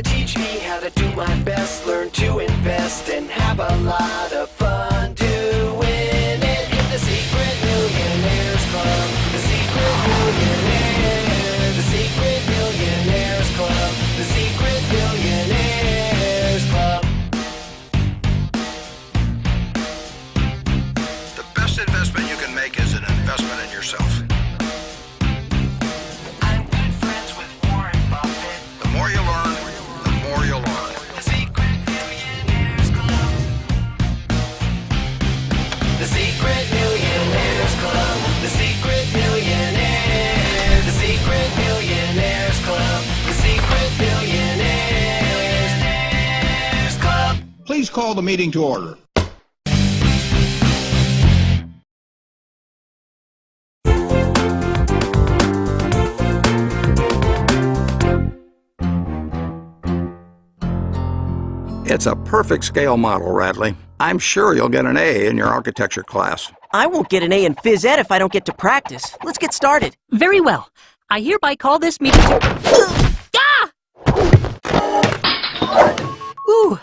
teach me how to do my best, learn to invest, and have a lot of fun doing it in the Secret Millionaires Club. The Secret Millionaires, the Secret Millionaires Club, the Secret Millionaires Club. The best investment you can make is an investment in yourself. I'm good friends with Warren Buffett. The more you learn, the more you'll learn. The Secret Millionaires Club. The Secret Millionaires Club. The Secret Millionaires. The Secret Millionaires Club. The Secret Millionaires Club. Please call the meeting to order. It's a perfect scale model, Radley. I'm sure you'll get an A in your architecture class. I won't get an A in phys ed if I don't get to practice. Let's get started. Very well. I hereby call this meeting to... Ooh,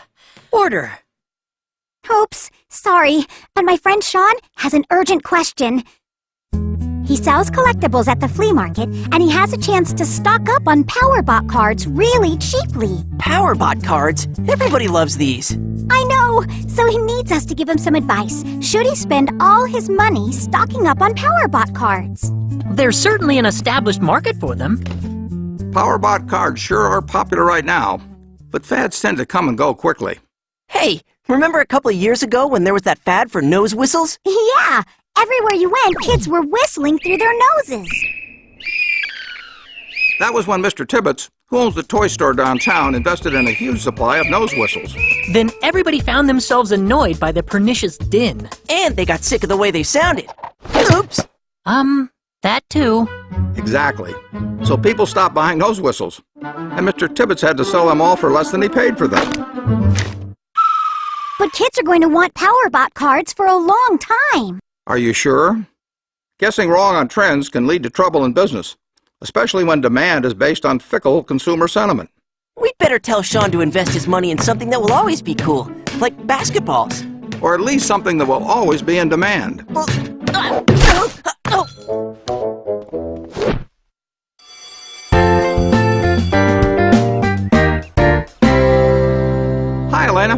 order. Oops, sorry, but my friend Sean has an urgent question. He sells collectibles at the flea market, and he has a chance to stock up on Powerbot cards really cheaply. Powerbot cards? Everybody loves these. I know, so he needs us to give him some advice. Should he spend all his money stocking up on Powerbot cards? There's certainly an established market for them. Powerbot cards sure are popular right now, but fads tend to come and go quickly. Hey, remember a couple of years ago when there was that fad for nose whistles? Yeah, everywhere you went, kids were whistling through their noses. That was when Mr. Tibbetts, who owns the toy store downtown, invested in a huge supply of nose whistles. Then everybody found themselves annoyed by the pernicious din. And they got sick of the way they sounded. Oops. That too. Exactly. So people stopped buying nose whistles, and Mr. Tibbetts had to sell them all for less than he paid for them. But kids are going to want Powerbot cards for a long time. Are you sure? Guessing wrong on trends can lead to trouble in business, especially when demand is based on fickle consumer sentiment. We'd better tell Sean to invest his money in something that will always be cool, like basketballs. Or at least something that will always be in demand. Hi, Elena.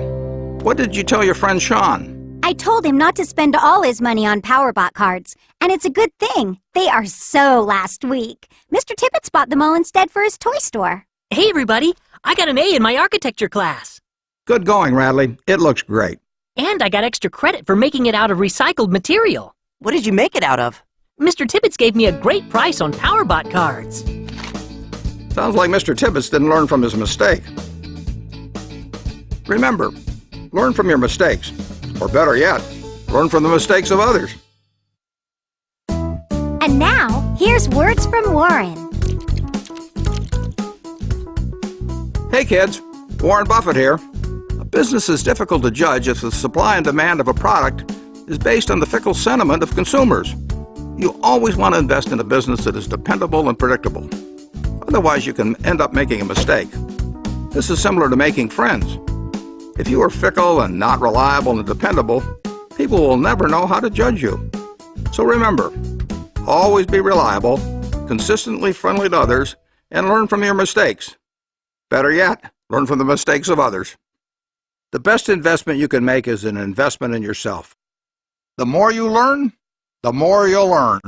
What did you tell your friend Sean? I told him not to spend all his money on Powerbot cards, and it's a good thing. They are so last week. Mr. Tibbetts bought them all instead for his toy store. Hey, everybody. I got an A in my architecture class. Good going, Radley. It looks great. And I got extra credit for making it out of recycled material. What did you make it out of? Mr. Tibbetts gave me a great price on Powerbot cards. Sounds like Mr. Tibbetts didn't learn from his mistake. Remember, learn from your mistakes. Or better yet, learn from the mistakes of others. And now, here's words from Warren. Hey kids, Warren Buffett here. A business is difficult to judge if the supply and demand of a product is based on the fickle sentiment of consumers. You always want to invest in a business that is dependable and predictable. Otherwise, you can end up making a mistake. This is similar to making friends. If you are fickle and not reliable and dependable, people will never know how to judge you. So remember, always be reliable, consistently friendly to others, and learn from your mistakes. Better yet, learn from the mistakes of others. The best investment you can make is an investment in yourself. The more you learn, the more you'll earn.